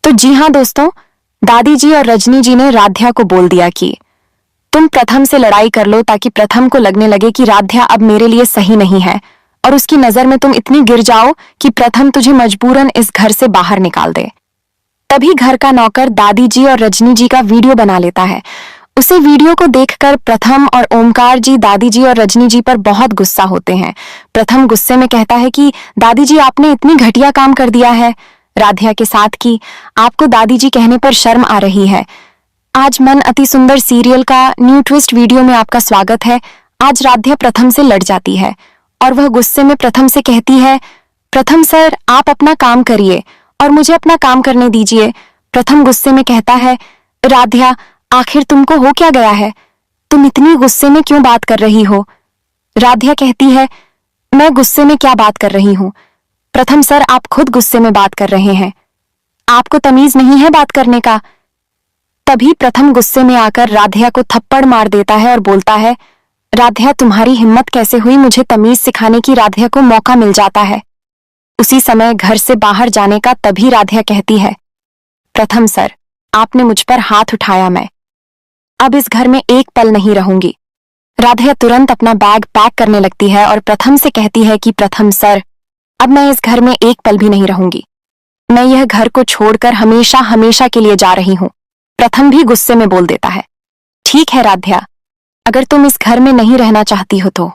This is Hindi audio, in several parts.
तो जी हाँ दोस्तों, दादी जी और रजनी जी ने राध्या को बोल दिया कि तुम प्रथम से लड़ाई कर लो ताकि प्रथम को लगने लगे कि राध्या अब मेरे लिए सही नहीं है और उसकी नजर में तुम इतनी गिर जाओ कि प्रथम तुझे मजबूरन इस घर से बाहर निकाल दे। तभी घर का नौकर दादी जी और रजनी जी का वीडियो बना लेता है। उसे वीडियो को देखकर प्रथम और ओमकार जी दादी जी और रजनी जी पर बहुत गुस्सा होते हैं। प्रथम गुस्से में कहता है कि दादी जी आपने इतनी घटिया काम कर दिया है राध्या के साथ कि आपको दादी जी कहने पर शर्म आ रही है। आज मन अति सुंदर सीरियल का न्यू ट्विस्ट वीडियो में आपका स्वागत है। आज राध्या प्रथम से लड़ जाती है और वह गुस्से में प्रथम से कहती है, प्रथम सर आप अपना काम करिए और मुझे अपना काम करने दीजिए। प्रथम गुस्से में कहता है, राध्या आखिर तुमको हो क्या गया है, तुम इतनी गुस्से में क्यों बात कर रही हो। राध्या कहती है, मैं गुस्से में क्या बात कर रही हूं, प्रथम सर आप खुद गुस्से में बात कर रहे हैं, आपको तमीज नहीं है बात करने का। तभी प्रथम गुस्से में आकर राध्या को थप्पड़ मार देता है और बोलता है, राध्या तुम्हारी हिम्मत कैसे हुई मुझे तमीज सिखाने की। राध्या को मौका मिल जाता है उसी समय घर से बाहर जाने का। तभी राध्या कहती है, प्रथम सर आपने मुझ पर हाथ उठाया, मैं अब इस घर में एक पल नहीं रहूंगी। राध्या तुरंत अपना बैग पैक करने लगती है और प्रथम से कहती है कि प्रथम सर अब मैं इस घर में एक पल भी नहीं रहूंगी, मैं यह घर को छोड़कर हमेशा हमेशा के लिए जा रही हूं। प्रथम भी गुस्से में बोल देता है, ठीक है राध्या, अगर तुम इस घर में नहीं रहना चाहती हो तो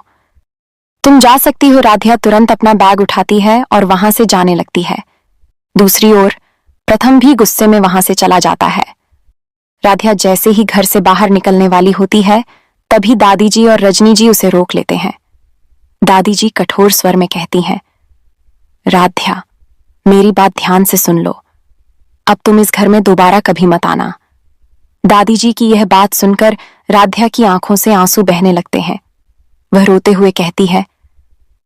तुम जा सकती हो। राध्या तुरंत अपना बैग उठाती है और वहां से जाने लगती है। दूसरी ओर प्रथम भी गुस्से में वहां से चला जाता है। राध्या जैसे ही घर से बाहर निकलने वाली होती है तभी दादी जी और रजनी जी उसे रोक लेते हैं। दादी जी कठोर स्वर में कहती हैं, राध्या मेरी बात ध्यान से सुन लो, अब तुम इस घर में दोबारा कभी मत आना। दादी जी की यह बात सुनकर राध्या की आंखों से आंसू बहने लगते हैं। वह रोते हुए कहती है,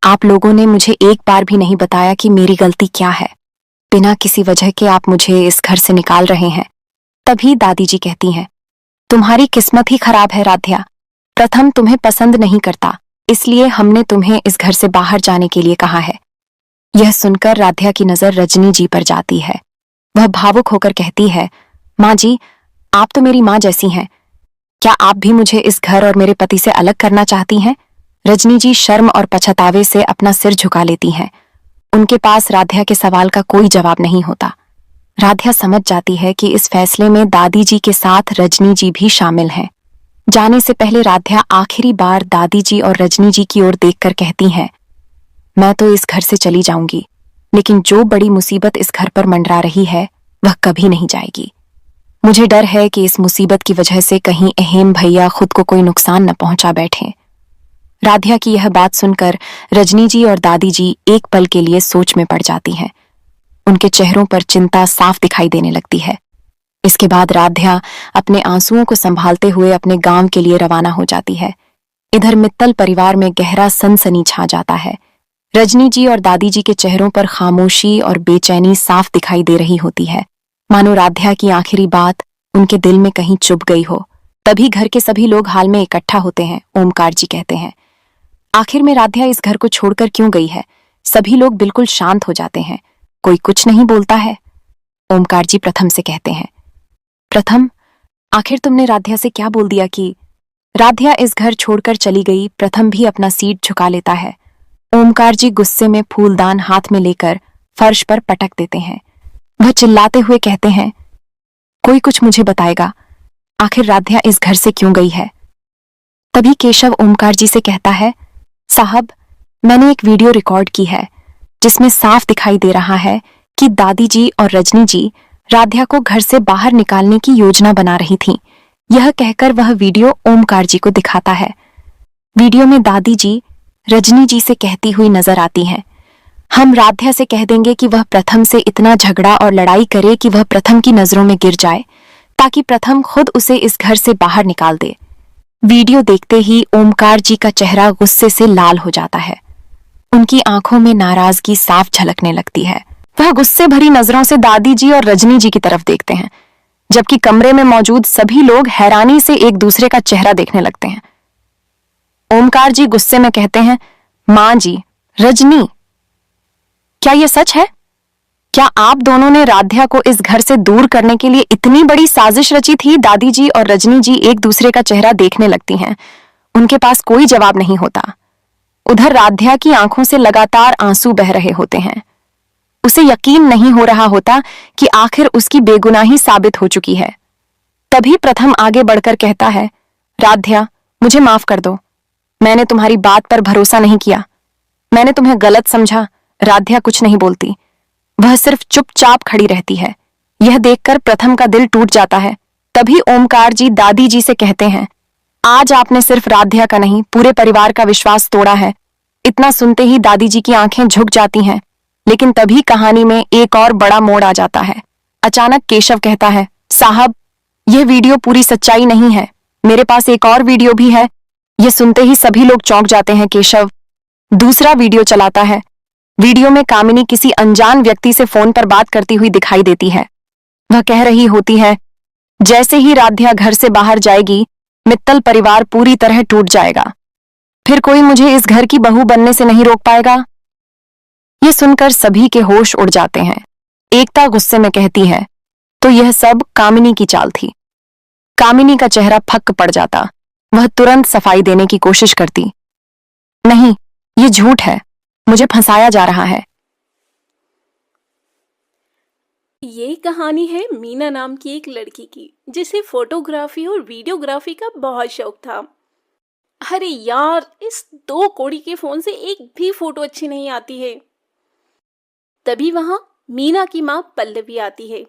आप लोगों ने मुझे एक बार भी नहीं बताया कि मेरी गलती क्या है, बिना किसी वजह के आप मुझे इस घर से निकाल रहे हैं। तभी दादी जी कहती हैं, तुम्हारी किस्मत ही खराब है राध्या, प्रथम तुम्हें पसंद नहीं करता, इसलिए हमने तुम्हें इस घर से बाहर जाने के लिए कहा है। यह सुनकर राध्या की नजर रजनी जी पर जाती है। वह भावुक होकर कहती है, माँ जी आप तो मेरी माँ जैसी हैं, क्या आप भी मुझे इस घर और मेरे पति से अलग करना चाहती हैं। रजनी जी शर्म और पछतावे से अपना सिर झुका लेती हैं। उनके पास राध्या के सवाल का कोई जवाब नहीं होता। राध्या समझ जाती है कि इस फैसले में दादी जी के साथ रजनी जी भी शामिल हैं। जाने से पहले राध्या आखिरी बार दादी जी और रजनी जी की ओर देखकर कहती हैं, मैं तो इस घर से चली जाऊंगी, लेकिन जो बड़ी मुसीबत इस घर पर मंडरा रही है वह कभी नहीं जाएगी। मुझे डर है कि इस मुसीबत की वजह से कहीं अहेम भैया खुद को कोई नुकसान न पहुंचा बैठे। राध्या की यह बात सुनकर रजनी जी और दादी जी एक पल के लिए सोच में पड़ जाती हैं। उनके चेहरों पर चिंता साफ दिखाई देने लगती है। इसके बाद राध्या अपने आंसुओं को संभालते हुए अपने गांव के लिए रवाना हो जाती है। इधर मित्तल परिवार में गहरा सनसनी छा जाता है। रजनी जी और दादी जी के चेहरों पर खामोशी और बेचैनी साफ दिखाई दे रही होती है, मानो राध्या की आखिरी बात उनके दिल में कहीं चुभ गई हो। तभी घर के सभी लोग हाल में इकट्ठा होते हैं। ओमकार जी कहते हैं, आखिर में राध्या इस घर को छोड़कर क्यों गई है। सभी लोग बिल्कुल शांत हो जाते हैं, कोई कुछ नहीं बोलता है। ओमकार जी प्रथम से कहते हैं, प्रथम आखिर तुमने राध्या से क्या बोल दिया कि राध्या इस घर छोड़कर चली गई। प्रथम भी अपना सीट झुका लेता है। ओमकार जी गुस्से में फूलदान हाथ में लेकर फर्श पर पटक देते हैं। वह चिल्लाते हुए कहते हैं, कोई कुछ मुझे बताएगा, आखिर राध्या इस घर से क्यों गई है। तभी केशव ओमकार जी से कहता है, साहब मैंने एक वीडियो रिकॉर्ड की है जिसमें साफ दिखाई दे रहा है कि दादी जी और रजनी जी राध्या को घर से बाहर निकालने की योजना बना रही थीं। यह कहकर वह वीडियो ओमकार जी को दिखाता है। वीडियो में दादी जी रजनी जी से कहती हुई नजर आती हैं, हम राध्या से कह देंगे कि वह प्रथम से इतना झगड़ा और लड़ाई करे कि वह प्रथम की नजरों में गिर जाए, ताकि प्रथम खुद उसे इस घर से बाहर निकाल दे। वीडियो देखते ही ओमकार जी का चेहरा गुस्से से लाल हो जाता है। उनकी आंखों में नाराजगी साफ झलकने लगती है। वह गुस्से भरी नजरों से दादी जी और रजनी जी की तरफ देखते हैं, जबकि कमरे में मौजूद सभी लोग हैरानी से एक दूसरे का चेहरा देखने लगते हैं। ओमकार जी गुस्से में कहते हैं, मां जी, रजनी, क्या यह सच है? क्या आप दोनों ने राध्या को इस घर से दूर करने के लिए इतनी बड़ी साजिश रची थी? दादी जी और रजनी जी एक दूसरे का चेहरा देखने लगती हैं। उनके पास कोई जवाब नहीं होता। उधर राध्या की आंखों से लगातार आंसू बह रहे होते हैं। उसे यकीन नहीं हो रहा होता कि आखिर उसकी बेगुनाही साबित हो चुकी है। तभी प्रथम आगे बढ़कर कहता है, राध्या, मुझे माफ कर दो। मैंने तुम्हारी बात पर भरोसा नहीं किया। मैंने तुम्हें गलत समझा। राध्या कुछ नहीं बोलती। वह सिर्फ चुपचाप खड़ी रहती है। यह देखकर प्रथम का दिल टूट जाता है। तभी ओमकार जी दादी जी से कहते हैं, आज आपने सिर्फ राध्या का नहीं, पूरे परिवार का विश्वास तोड़ा है। इतना सुनते ही दादी जी की आंखें झुक जाती हैं। लेकिन तभी कहानी में एक और बड़ा मोड़ आ जाता है। अचानक केशव कहता है, साहब, यह वीडियो पूरी सच्चाई नहीं है। मेरे पास एक और वीडियो भी है। यह सुनते ही सभी लोग चौंक जाते हैं। केशव दूसरा वीडियो चलाता है। वीडियो में कामिनी किसी अनजान व्यक्ति से फोन पर बात करती हुई दिखाई देती है। वह कह रही होती है, जैसे ही राध्या घर से बाहर जाएगी, मित्तल परिवार पूरी तरह टूट जाएगा। फिर कोई मुझे इस घर की बहू बनने से नहीं रोक पाएगा। ये सुनकर सभी के होश उड़ जाते हैं। एकता गुस्से में कहती है, तो यह सब कामिनी की चाल थी। कामिनी का चेहरा फक्क पड़ जाता। वह तुरंत सफाई देने की कोशिश करती। नहीं, ये झूठ है। मुझे फंसाया जा रहा है। ये कहानी है मीना नाम की एक लड़की की, जिसे फोटोग्राफी और वीडियोग्राफी का बहुत शौक था। अरे यार, इस दो कोड़ी के फोन से एक भी फोटो अच्छी नहीं आती है। तभी वहां मीना की माँ पल्लवी आती है।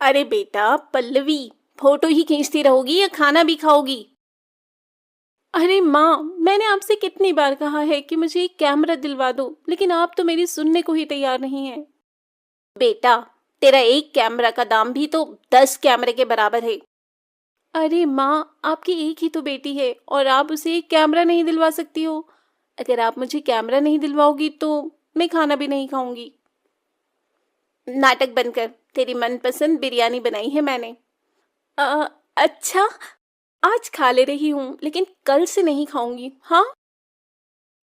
अरे बेटा पल्लवी, फोटो ही खींचती रहोगी या खाना भी खाओगी? अरे माँ, मैंने आपसे कितनी बार कहा है कि मुझे एक कैमरा दिलवा दो, लेकिन आप तो मेरी सुनने को ही तैयार नहीं है। बेटा, तेरा एक कैमरा का दाम भी तो 10 कैमरे के बराबर है। अरे माँ, आपकी एक ही तो बेटी है और आप उसे एक कैमरा नहीं दिलवा सकती हो। अगर आप मुझे कैमरा नहीं दिलवाओगी तो मैं खाना भी नहीं खाऊंगी। नाटक बंद कर, तेरी मनपसंद बिरयानी बनाई है मैंने। अच्छा, आज खा ले रही हूँ, लेकिन कल से नहीं खाऊंगी। हाँ,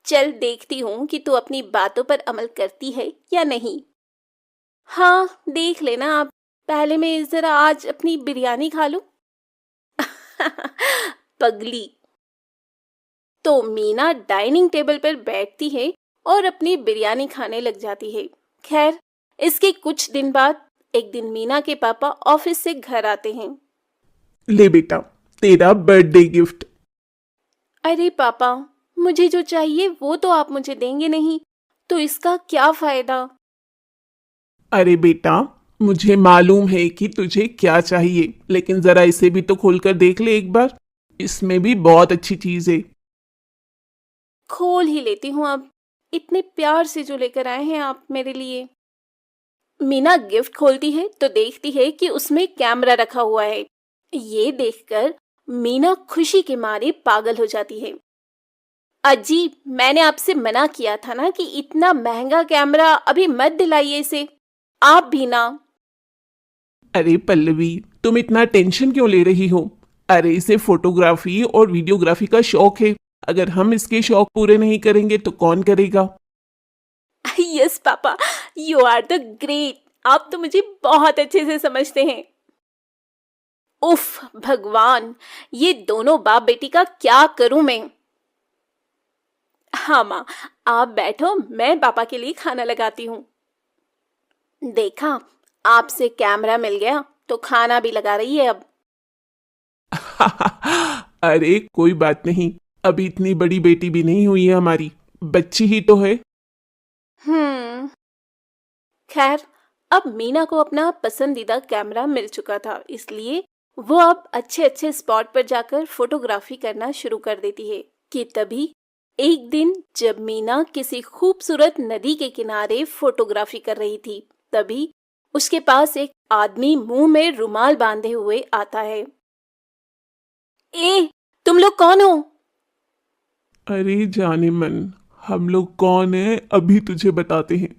चल देखती हूँ कि तू अपनी बातों पर अमल करती है या नहीं। हाँ, देख लेना आप। पहले मैं जरा आज अपनी बिरयानी खा लूं। पगली। तो मीना डाइनिंग टेबल पर बैठती है और अपनी बिरयानी खाने लग जाती है। खैर, इसके कुछ दिन बाद एक दिन मीना के पापा ऑफिस से घर आते हैं। ले बेटा, तेरा बर्थडे गिफ्ट। अरे पापा, मुझे जो चाहिए वो तो आप मुझे देंगे नहीं, तो इसका क्या फायदा? अरे बेटा, मुझे मालूम है कि तुझे क्या चाहिए, लेकिन जरा इसे भी तो खोलकर देख ले एक बार। इसमें भी बहुत अच्छी चीज है। खोल ही लेती हूँ अब। इतने प्यार से जो लेकर आए हैं आप मेरे लिए। मीना गिफ्ट खोलती है तो देखती है कि उसमें कैमरा रखा हुआ है। ये देखकर मीना खुशी के मारे पागल हो जाती है। अजी, मैंने आपसे मना किया था ना कि इतना महंगा कैमरा अभी मत दिलाइए इसे। आप भी ना। अरे पल्लवी, तुम इतना टेंशन क्यों ले रही हो? अरे इसे फोटोग्राफी और वीडियोग्राफी का शौक है। अगर हम इसके शौक पूरे नहीं करेंगे तो कौन करेगा? Yes papa, you are the great. आप तो मुझे बहुत अच्छे से समझते हैं। उफ भगवान, ये दोनों बाप बेटी का क्या करूं मैं। हाँ माँ, आप बैठो, मैं पापा के लिए खाना लगाती हूँ। देखा, आपसे कैमरा मिल गया तो खाना भी लगा रही है अब। अरे कोई बात नहीं, अभी इतनी बड़ी बेटी भी नहीं हुई है हमारी, बच्ची ही तो है। खैर, अब मीना को अपना पसंदीदा कैमरा मिल चुका था, इसलिए वो अब अच्छे अच्छे स्पॉट पर जाकर फोटोग्राफी करना शुरू कर देती है। कि तभी एक दिन जब मीना किसी खूबसूरत नदी के किनारे फोटोग्राफी कर रही थी, तभी उसके पास एक आदमी मुंह में रुमाल बांधे हुए आता है। ए, तुम लोग कौन हो? अरे जाने मन, हम लोग कौन है अभी तुझे बताते हैं।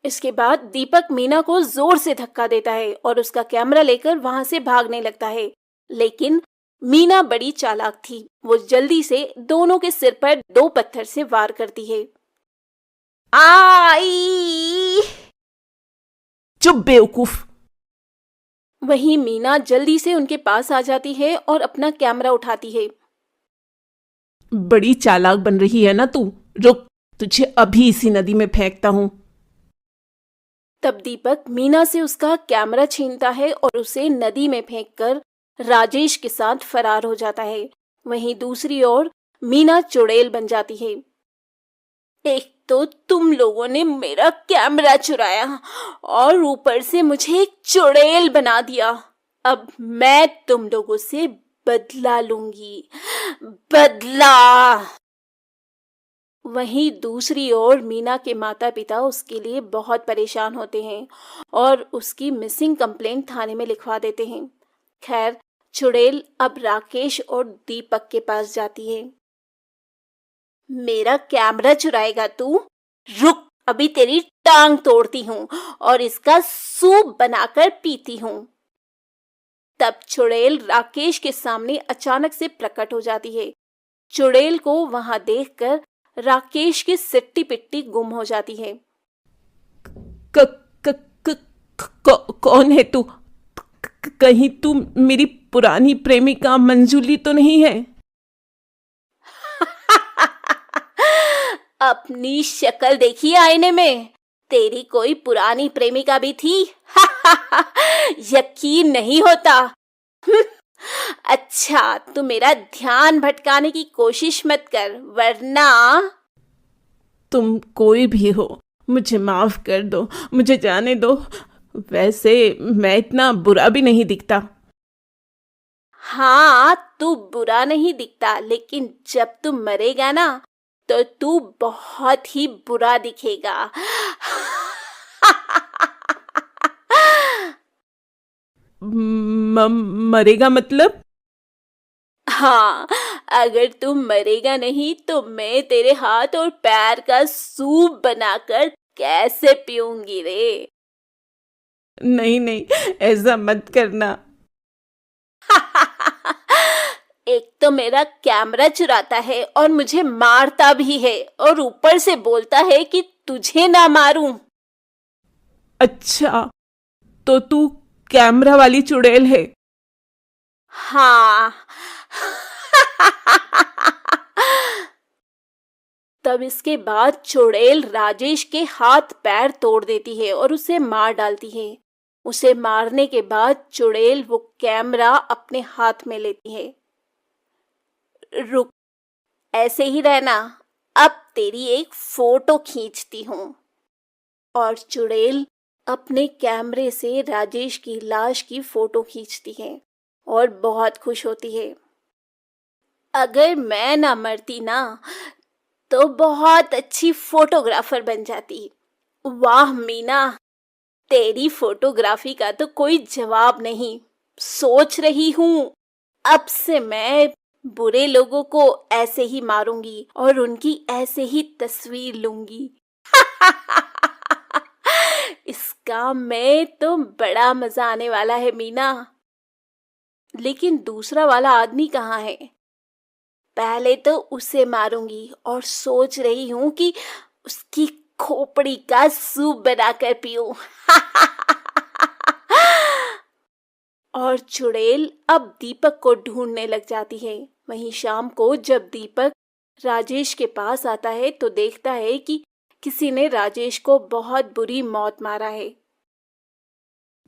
इसके बाद दीपक मीना को जोर से धक्का देता है और उसका कैमरा लेकर वहां से भागने लगता है। लेकिन मीना बड़ी चालाक थी। वो जल्दी से दोनों के सिर पर 2 पत्थर से वार करती है। आई। चुप बेवकूफ। वहीं मीना जल्दी से उनके पास आ जाती है और अपना कैमरा उठाती है। बड़ी चालाक बन रही है ना तू। रुक, तुझे अभी इसी नदी में फेंकता हूं। तब दीपक मीना से उसका कैमरा छीनता है और उसे नदी में फेंककर राजेश के साथ फरार हो जाता है। वहीं दूसरी ओर मीना चुड़ैल बन जाती है। एक तो तुम लोगों ने मेरा कैमरा चुराया और ऊपर से मुझे एक चुड़ैल बना दिया। अब मैं तुम लोगों से बदला लूंगी, बदला। वहीं दूसरी ओर मीना के माता पिता उसके लिए बहुत परेशान होते हैं और उसकी मिसिंग कंप्लेंट थाने में लिखवा देते हैं। खैर, चुड़ैल अब राकेश और दीपक के पास जाती है। मेरा कैमरा चुराएगा तू? रुक, अभी तेरी टांग तोड़ती हूँ और इसका सूप बनाकर पीती हूँ। तब चुड़ैल राकेश के सामने अचानक से प्रकट हो जाती है। चुड़ैल को वहां देखकर राकेश की सिट्टी पिट्टी गुम हो जाती है। क, क, क, कौन है तू? कहीं तू मेरी पुरानी प्रेमिका मंजूली तो नहीं है? अपनी शक्ल देखी आईने में? तेरी कोई पुरानी प्रेमिका भी थी? यकीन नहीं होता। अच्छा, तू मेरा ध्यान भटकाने की कोशिश मत कर, वरना। तुम कोई भी हो, मुझे माफ कर दो, मुझे जाने दो। वैसे मैं इतना बुरा भी नहीं दिखता। हाँ, तू बुरा नहीं दिखता, लेकिन जब तू मरेगा ना तो तू बहुत ही बुरा दिखेगा। मरेगा मतलब? हाँ, अगर तू मरेगा नहीं तो मैं तेरे हाथ और पैर का सूप बनाकर कैसे पीऊंगी रे? नहीं नहीं, ऐसा मत करना। एक तो मेरा कैमरा चुराता है और मुझे मारता भी है और ऊपर से बोलता है कि तुझे ना मारूं। अच्छा, तो तू कैमरा वाली चुड़ैल है? हाँ। तब इसके बाद चुड़ैल राजेश के हाथ पैर तोड़ देती है और उसे मार डालती है। उसे मारने के बाद चुड़ैल वो कैमरा अपने हाथ में लेती है। रुक, ऐसे ही रहना, अब तेरी एक फोटो खींचती हूँ। और चुड़ैल अपने कैमरे से राजेश की लाश की फोटो खींचती है और बहुत खुश होती है। अगर मैं ना मरती ना तो बहुत अच्छी फोटोग्राफर बन जाती। वाह मीना, तेरी फोटोग्राफी का तो कोई जवाब नहीं। सोच रही हूँ, अब से मैं बुरे लोगों को ऐसे ही मारूंगी और उनकी ऐसे ही तस्वीर लूंगी। इसका मैं तो बड़ा मजा आने वाला है मीना। लेकिन दूसरा वाला आदमी कहाँ है? पहले तो उसे मारूंगी और सोच रही हूँ कि उसकी खोपड़ी का सूप बनाकर पीऊं। और चुड़ैल अब दीपक को ढूंढने लग जाती है। वहीं शाम को जब दीपक राजेश के पास आता है तो देखता है कि किसी ने राजेश को बहुत बुरी मौत मारा है।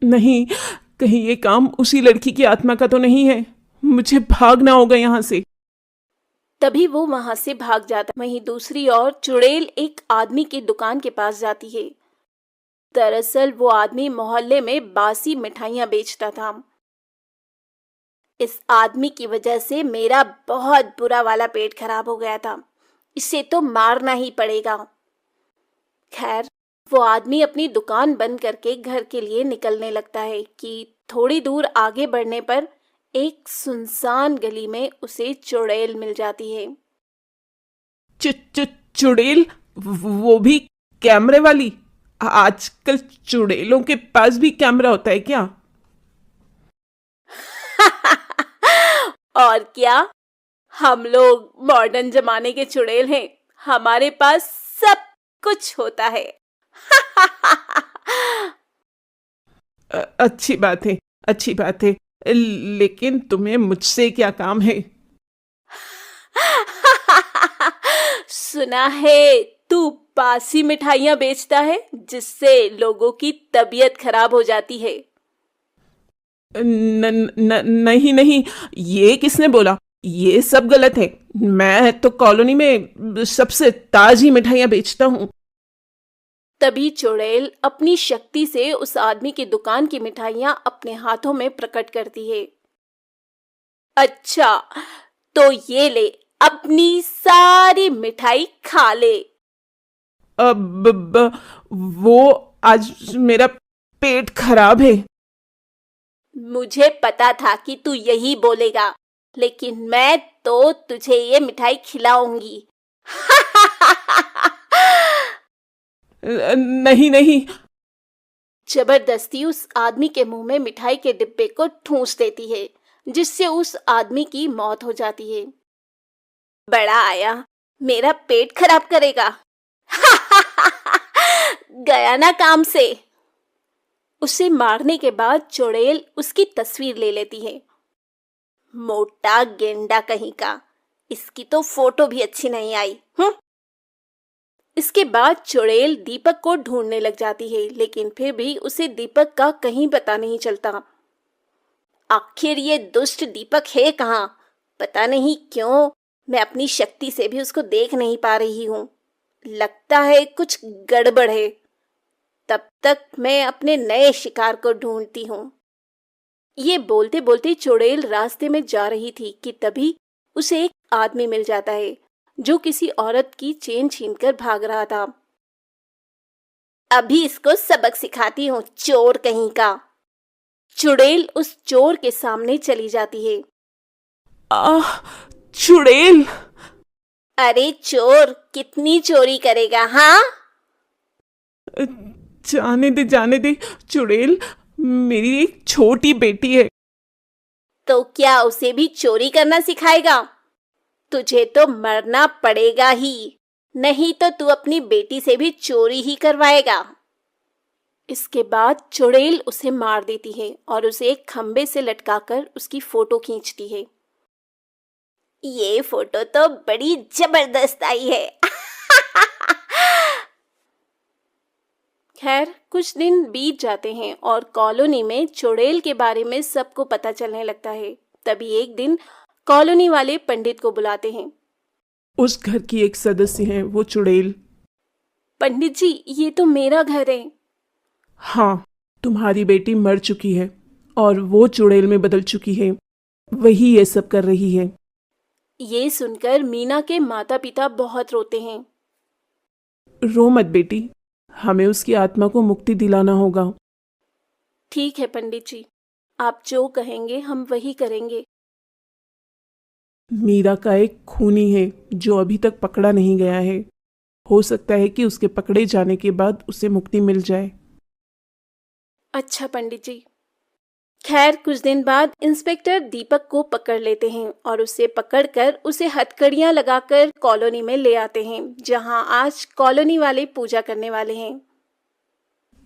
नहीं, कहीं ये काम उसी लड़की की आत्मा का तो नहीं है? मुझे भागना होगा यहाँ से। तभी वो वहां से भाग जाता। वहीं दूसरी ओर चुड़ैल एक आदमी की दुकान के पास जाती है। दरअसल वो आदमी मोहल्ले में बासी मिठाइयां बेचता था। इस आदमी की वजह से मेरा बहुत बुरा वाला पेट खराब हो गया था। इसे तो मारना ही पड़ेगा। खैर, वो आदमी अपनी दुकान बंद करके घर के लिए निकलने लगता है कि थोड़ी दूर आगे बढ़ने पर एक सुनसान गली में उसे चुड़ैल मिल जाती है। चुड़ैल? वो भी कैमरे वाली? आजकल चुड़ैलों के पास भी कैमरा होता है क्या? और क्या, हम लोग मॉडर्न जमाने के चुड़ैल हैं। हमारे पास सब कुछ होता है। अच्छी बात है, अच्छी बात है। लेकिन तुम्हें मुझसे क्या काम है? सुना है तू बासी मिठाइयाँ बेचता है जिससे लोगों की तबीयत खराब हो जाती है। नहीं नहीं, ये किसने बोला? ये सब गलत है। मैं तो कॉलोनी में सबसे ताजी मिठाइयाँ बेचता हूँ। तभी चुड़ैल अपनी शक्ति से उस आदमी की दुकान की मिठाइयाँ अपने हाथों में प्रकट करती है। अच्छा, तो ये ले, अपनी सारी मिठाई खा ले। अब वो आज मेरा पेट खराब है। मुझे पता था कि तू यही बोलेगा, लेकिन मैं तो तुझे ये मिठाई खिलाऊंगी। नहीं नहीं। जबरदस्ती उस आदमी के मुंह में मिठाई के डिब्बे को ठूंस देती है, जिससे उस आदमी की मौत हो जाती है। बड़ा आया, मेरा पेट खराब करेगा। गया ना काम से। उसे मारने के बाद चुड़ैल उसकी तस्वीर ले लेती है। मोटा गेंडा कहीं का, इसकी तो फोटो भी अच्छी नहीं आई। इसके बाद चुड़ैल दीपक को ढूंढने लग जाती है, लेकिन फिर भी उसे दीपक का कहीं पता नहीं चलता। आखिर ये दुष्ट दीपक है कहाँ? पता नहीं क्यों मैं अपनी शक्ति से भी उसको देख नहीं पा रही हूँ। लगता है कुछ गड़बड़ है। तब तक मैं अपने नए शिकार को ढूंढती हूँ। ये बोलते बोलते चुड़ैल रास्ते में जा रही थी कि तभी उसे एक आदमी मिल जाता है जो किसी औरत की चेन छीनकर भाग रहा था। अभी इसको सबक सिखाती हूँ, चोर कहीं का। चुड़ैल उस चोर के सामने चली जाती है। आह, चुड़ैल! अरे चोर, कितनी चोरी करेगा? हाँ, जाने दे चुड़ैल। मेरी एक छोटी बेटी है। तो क्या उसे भी चोरी करना सिखाएगा? तुझे तो मरना पड़ेगा ही, नहीं तो तू अपनी बेटी से भी चोरी ही करवाएगा। इसके बाद चुड़ैल उसे मार देती है और उसे एक खंबे से लटकाकर उसकी फोटो खींचती है। ये फोटो तो बड़ी जबरदस्त आई है। खैर, कुछ दिन बीत जाते हैं और कॉलोनी में चुड़ैल के बारे में सबको पता चलने लगता है। तभी एक दिन कॉलोनी वाले पंडित को बुलाते हैं। उस घर की एक सदस्य है वो चुड़ैल। पंडित जी, ये तो मेरा घर है। हाँ, तुम्हारी बेटी मर चुकी है और वो चुड़ैल में बदल चुकी है। वही ये सब कर रही है। ये सुनकर मीना के माता पिता बहुत रोते हैं। रो मत बेटी, हमें उसकी आत्मा को मुक्ति दिलाना होगा। ठीक है पंडित जी, आप जो कहेंगे हम वही करेंगे। मीरा का एक खूनी है जो अभी तक पकड़ा नहीं गया है। हो सकता है कि उसके पकड़े जाने के बाद उसे मुक्ति मिल जाए। अच्छा पंडित जी। खैर, कुछ दिन बाद इंस्पेक्टर दीपक को पकड़ लेते हैं और उसे पकड़कर उसे हथकड़ियां लगाकर कॉलोनी में ले आते हैं, जहां आज कॉलोनी वाले पूजा करने वाले हैं।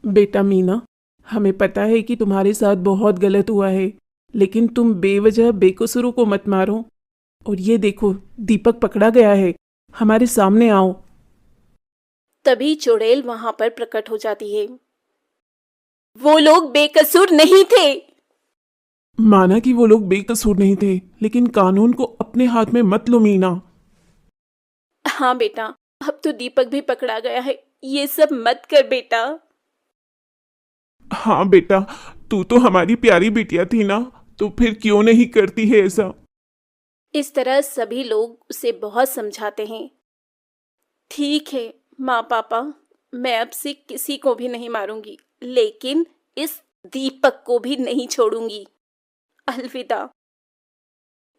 बेटा मीना, हमें पता है कि तुम्हारे साथ बहुत गलत हुआ है, लेकिन तुम बेवजह बेकसूरों को मत मारो। और ये देखो, दीपक पकड़ा गया है। हमारे सामने आओ। तभी चुड़ैल वहां पर प्रकट हो जाती है। वो लोग बेकसूर नहीं थे। माना कि वो लोग बेकसूर नहीं थे, लेकिन कानून को अपने हाथ में मत लो मीना। हाँ बेटा, अब तो दीपक भी पकड़ा गया है। ये सब मत कर बेटा। हाँ बेटा, तू तो हमारी प्यारी बिटिया थी ना, तो फिर क्यों नहीं करती है ऐसा? इस तरह सभी लोग उसे बहुत समझाते हैं। ठीक है माँ पापा, मैं अब से किसी को भी नहीं मारूंगी, लेकिन इस दीपक को भी नहीं छोड़ूंगी। अलविदा।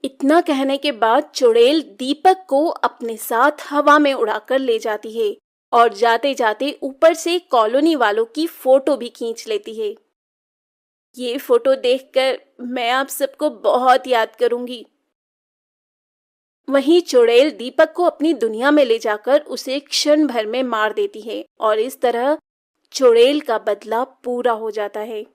इतना कहने के बाद चुड़ैल दीपक को अपने साथ हवा में उड़ाकर ले जाती है और जाते जाते ऊपर से कॉलोनी वालों की फोटो भी खींच लेती है। ये फोटो देखकर मैं आप सबको बहुत याद करूंगी। वहीं चुड़ैल दीपक को अपनी दुनिया में ले जाकर उसे क्षण भर में मार देती है और इस तरह चुड़ैल का बदला पूरा हो जाता है।